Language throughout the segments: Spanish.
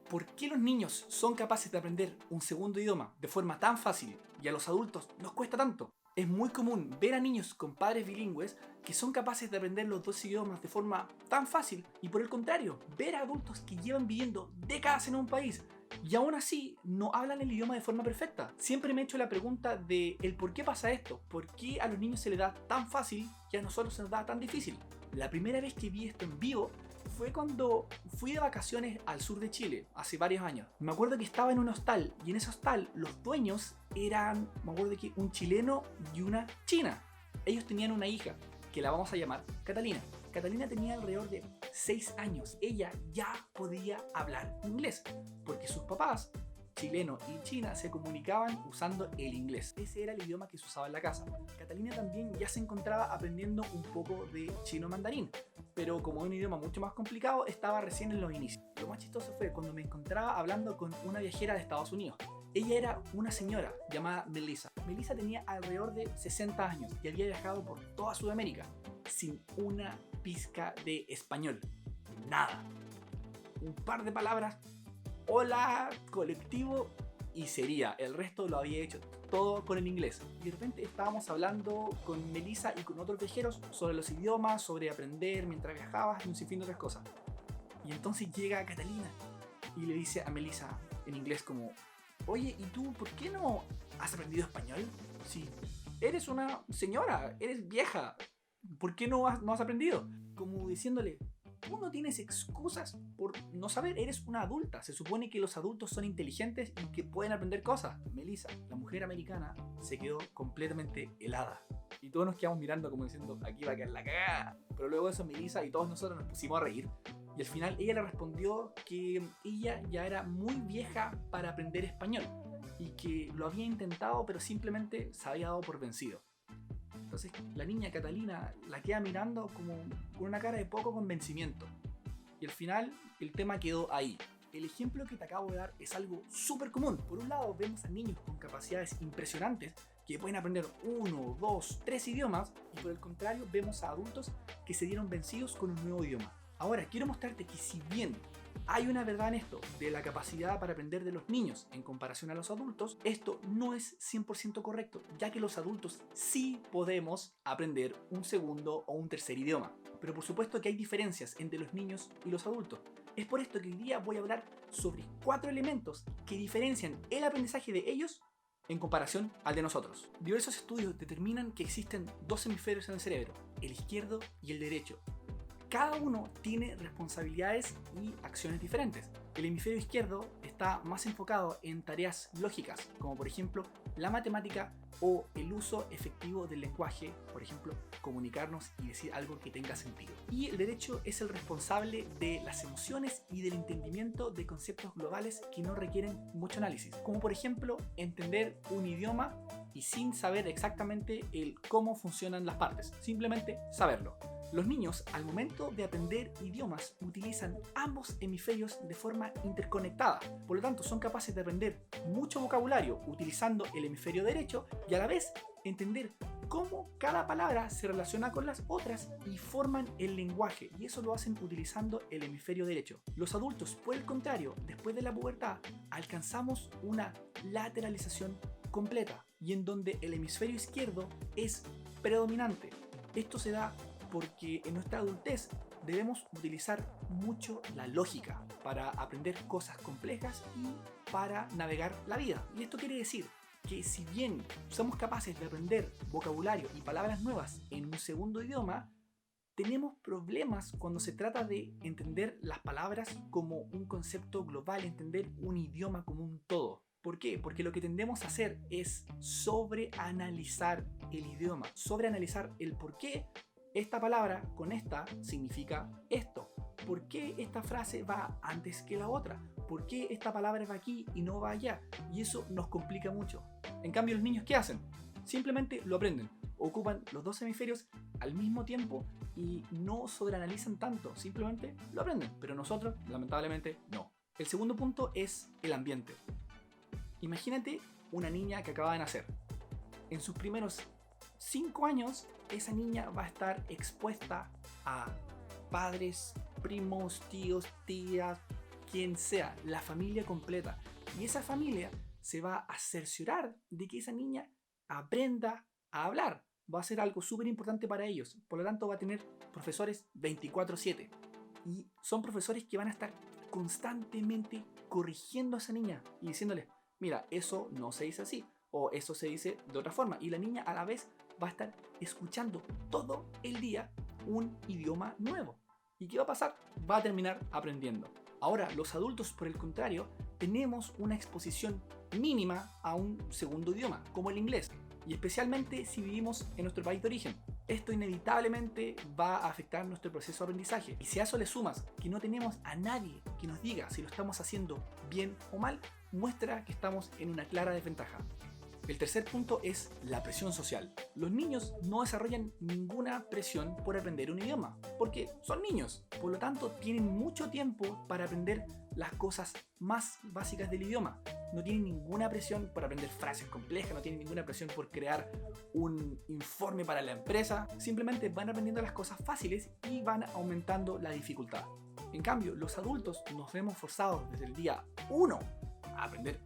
¿Por qué los niños son capaces de aprender un segundo idioma de forma tan fácil y a los adultos nos cuesta tanto? Es muy común ver a niños con padres bilingües que son capaces de aprender los dos idiomas de forma tan fácil y por el contrario, ver a adultos que llevan viviendo décadas en un país y aún así no hablan el idioma de forma perfecta. Siempre me he hecho la pregunta de el por qué pasa esto, por qué a los niños se les da tan fácil y a nosotros se nos da tan difícil. La primera vez que vi esto en vivo fue cuando fui de vacaciones al sur de Chile, hace varios años. Me acuerdo que estaba en un hostal y en ese hostal los dueños eran, me acuerdo que un chileno y una china. Ellos tenían una hija, que la vamos a llamar Catalina. Catalina tenía alrededor de 6 años. Ella ya podía hablar inglés, porque sus papás, chileno y china, se comunicaban usando el inglés. Ese era el idioma que se usaba en la casa. Catalina también ya se encontraba aprendiendo un poco de chino mandarín, pero como es un idioma mucho más complicado, estaba recién en los inicios. Lo más chistoso fue cuando me encontraba hablando con una viajera de Estados Unidos. Ella era una señora llamada Melissa. Melissa tenía alrededor de 60 años y había viajado por toda Sudamérica sin una pizca de español. Nada. Un par de palabras. Hola, colectivo, y sería. El resto lo había hecho todo con el inglés. Y de repente estábamos hablando con Melissa y con otros viajeros sobre los idiomas, sobre aprender mientras viajabas y un sinfín de otras cosas. Y entonces llega Catalina y le dice a Melissa en inglés como: oye, ¿y tú por qué no has aprendido español? Si eres una señora, eres vieja, ¿por qué no has aprendido? Como diciéndole, tú no tienes excusas por no saber, eres una adulta. Se supone que los adultos son inteligentes y que pueden aprender cosas. Melissa, la mujer americana, se quedó completamente helada. Y todos nos quedamos mirando como diciendo, aquí va a quedar la cagada. Pero luego de eso Melissa y todos nosotros nos pusimos a reír. Y al final ella le respondió que ella ya era muy vieja para aprender español y que lo había intentado pero simplemente se había dado por vencido. Entonces la niña Catalina la queda mirando como con una cara de poco convencimiento. Y al final el tema quedó ahí. El ejemplo que te acabo de dar es algo súper común. Por un lado vemos a niños con capacidades impresionantes que pueden aprender 1, 2, 3 idiomas y por el contrario vemos a adultos que se dieron vencidos con un nuevo idioma. Ahora, quiero mostrarte que si bien hay una verdad en esto de la capacidad para aprender de los niños en comparación a los adultos, esto no es 100% correcto, ya que los adultos sí podemos aprender un segundo o un tercer idioma. Pero por supuesto que hay diferencias entre los niños y los adultos. Es por esto que hoy día voy a hablar sobre 4 elementos que diferencian el aprendizaje de ellos en comparación al de nosotros. Diversos estudios determinan que existen 2 hemisferios en el cerebro, el izquierdo y el derecho. Cada uno tiene responsabilidades y acciones diferentes. El hemisferio izquierdo está más enfocado en tareas lógicas, como por ejemplo la matemática o el uso efectivo del lenguaje, por ejemplo, comunicarnos y decir algo que tenga sentido. Y el derecho es el responsable de las emociones y del entendimiento de conceptos globales que no requieren mucho análisis, como por ejemplo entender un idioma y sin saber exactamente el cómo funcionan las partes, simplemente saberlo. Los niños, al momento de aprender idiomas, utilizan ambos hemisferios de forma interconectada. Por lo tanto, son capaces de aprender mucho vocabulario utilizando el hemisferio derecho y a la vez entender cómo cada palabra se relaciona con las otras y forman el lenguaje. Y eso lo hacen utilizando el hemisferio derecho. Los adultos, por el contrario, después de la pubertad, alcanzamos una lateralización completa y en donde el hemisferio izquierdo es predominante. Esto se da porque en nuestra adultez debemos utilizar mucho la lógica para aprender cosas complejas y para navegar la vida. Y esto quiere decir que si bien somos capaces de aprender vocabulario y palabras nuevas en un segundo idioma, tenemos problemas cuando se trata de entender las palabras como un concepto global, entender un idioma como un todo. ¿Por qué? Porque lo que tendemos a hacer es sobreanalizar el idioma, sobreanalizar el por qué esta palabra con esta significa esto. ¿Por qué esta frase va antes que la otra? ¿Por qué esta palabra va aquí y no va allá? Y eso nos complica mucho. En cambio, los niños, ¿qué hacen? Simplemente lo aprenden. Ocupan los 2 hemisferios al mismo tiempo y no sobreanalizan tanto. Simplemente lo aprenden. Pero nosotros, lamentablemente, no. El segundo punto es el ambiente. Imagínate una niña que acaba de nacer. En sus primeros 5 años, esa niña va a estar expuesta a padres, primos, tíos, tías, quien sea, la familia completa. Y esa familia se va a cerciorar de que esa niña aprenda a hablar. Va a ser algo súper importante para ellos. Por lo tanto, va a tener profesores 24/7. Y son profesores que van a estar constantemente corrigiendo a esa niña y diciéndole, mira, eso no se dice así, o eso se dice de otra forma. Y la niña a la vez va a estar escuchando todo el día un idioma nuevo. ¿Y qué va a pasar? Va a terminar aprendiendo. Ahora, los adultos, por el contrario, tenemos una exposición mínima a un segundo idioma, como el inglés. Y especialmente si vivimos en nuestro país de origen. Esto inevitablemente va a afectar nuestro proceso de aprendizaje. Y si a eso le sumas que no tenemos a nadie que nos diga si lo estamos haciendo bien o mal, muestra que estamos en una clara desventaja. El tercer punto es la presión social. Los niños no desarrollan ninguna presión por aprender un idioma, porque son niños. Por lo tanto, tienen mucho tiempo para aprender las cosas más básicas del idioma. No tienen ninguna presión por aprender frases complejas, no tienen ninguna presión por crear un informe para la empresa. Simplemente van aprendiendo las cosas fáciles y van aumentando la dificultad. En cambio, los adultos nos vemos forzados desde el día 1 a aprender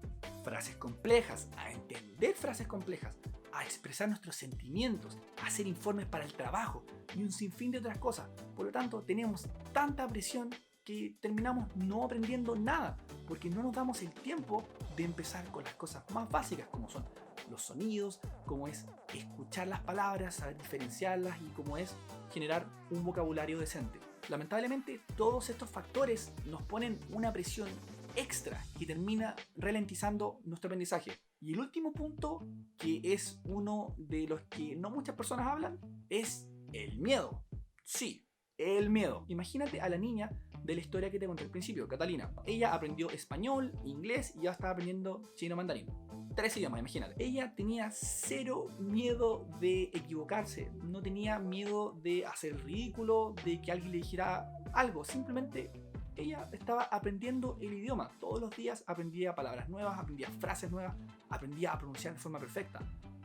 frases complejas, a entender frases complejas, a expresar nuestros sentimientos, a hacer informes para el trabajo y un sinfín de otras cosas. Por lo tanto, tenemos tanta presión que terminamos no aprendiendo nada, porque no nos damos el tiempo de empezar con las cosas más básicas, como son los sonidos, como es escuchar las palabras, saber diferenciarlas y como es generar un vocabulario decente. Lamentablemente, todos estos factores nos ponen una presión extra que termina ralentizando nuestro aprendizaje. Y el último punto, que es uno de los que no muchas personas hablan, es el miedo. Sí, el miedo. Imagínate a la niña de la historia que te conté al principio, Catalina. Ella aprendió español, inglés y ya estaba aprendiendo chino mandarín. 3 idiomas, imagínate. Ella tenía cero miedo de equivocarse, no tenía miedo de hacer ridículo, de que alguien le dijera algo, simplemente ella estaba aprendiendo el idioma. Todos los días aprendía palabras nuevas, aprendía frases nuevas, aprendía a pronunciar de forma perfecta.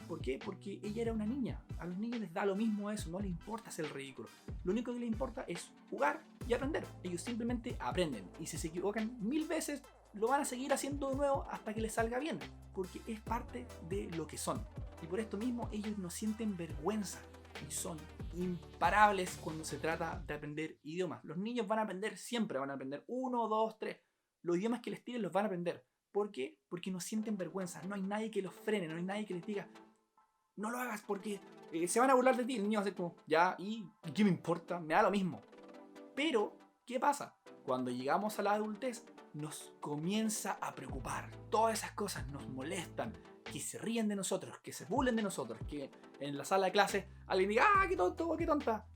¿Por qué? Porque ella era una niña. A los niños les da lo mismo eso, no les importa hacer el ridículo. Lo único que les importa es jugar y aprender. Ellos simplemente aprenden y si se equivocan 1000 veces, lo van a seguir haciendo de nuevo hasta que les salga bien, porque es parte de lo que son. Y por esto mismo ellos no sienten vergüenza y son imparables cuando se trata de aprender idiomas. Los niños van a aprender siempre, van a aprender 1, 2, 3. Los idiomas que les tiren los van a aprender. ¿Por qué? Porque no sienten vergüenza. No hay nadie que los frene, no hay nadie que les diga no lo hagas porque se van a burlar de ti. El niño va a ser como, ya, ¿y qué me importa? Me da lo mismo. Pero, ¿qué pasa? Cuando llegamos a la adultez, nos comienza a preocupar. Todas esas cosas nos molestan. Que se ríen de nosotros, que se burlen de nosotros, que en la sala de clase alguien diga, ¡ah, qué tonto, qué tonta!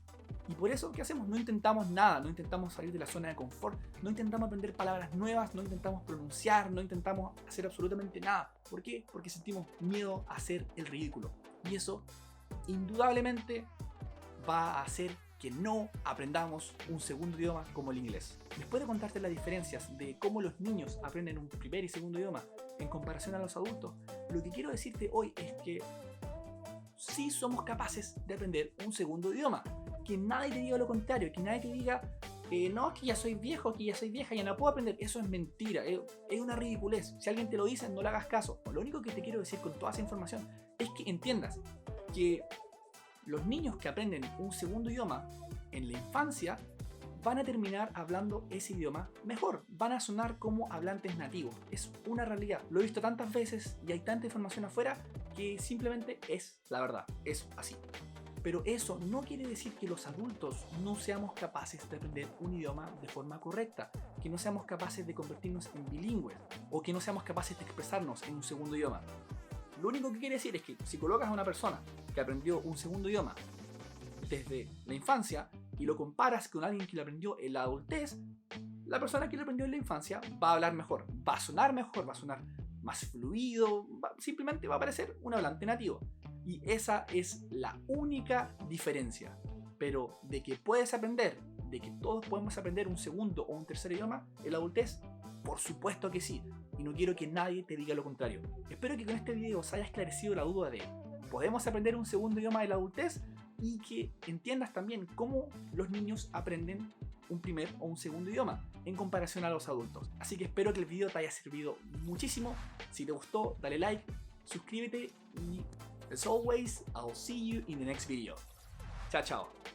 Y por eso, ¿qué hacemos? No intentamos nada, no intentamos salir de la zona de confort, no intentamos aprender palabras nuevas, no intentamos pronunciar, no intentamos hacer absolutamente nada. ¿Por qué? Porque sentimos miedo a hacer el ridículo. Y eso, indudablemente, va a hacer que no aprendamos un segundo idioma como el inglés. Después de contarte las diferencias de cómo los niños aprenden un primer y segundo idioma en comparación a los adultos, lo que quiero decirte hoy es que sí somos capaces de aprender un segundo idioma. Que nadie te diga lo contrario, que nadie te diga no, es que ya soy viejo, que ya soy vieja, ya no puedo aprender. Eso es mentira, es una ridiculez. Si alguien te lo dice, no le hagas caso. Lo único que te quiero decir con toda esa información es que entiendas que los niños que aprenden un segundo idioma en la infancia van a terminar hablando ese idioma mejor, van a sonar como hablantes nativos. Es una realidad, lo he visto tantas veces y hay tanta información afuera que simplemente es la verdad, es así. Pero eso no quiere decir que los adultos no seamos capaces de aprender un idioma de forma correcta, que no seamos capaces de convertirnos en bilingües o que no seamos capaces de expresarnos en un segundo idioma. Lo único que quiere decir es que si colocas a una persona que aprendió un segundo idioma desde la infancia y lo comparas con alguien que lo aprendió en la adultez, la persona que lo aprendió en la infancia va a hablar mejor, va a sonar mejor, va a sonar más fluido, simplemente va a parecer un hablante nativo. Y esa es la única diferencia. Pero de que puedes aprender, de que todos podemos aprender un segundo o un tercer idioma en la adultez, por supuesto que sí. Y no quiero que nadie te diga lo contrario. Espero que con este video se haya esclarecido la duda de ¿podemos aprender un segundo idioma en la adultez? Y que entiendas también cómo los niños aprenden un primer o un segundo idioma en comparación a los adultos. Así que espero que el video te haya servido muchísimo. Si te gustó, dale like, suscríbete y as always, I'll see you in the next video. Chao, chao.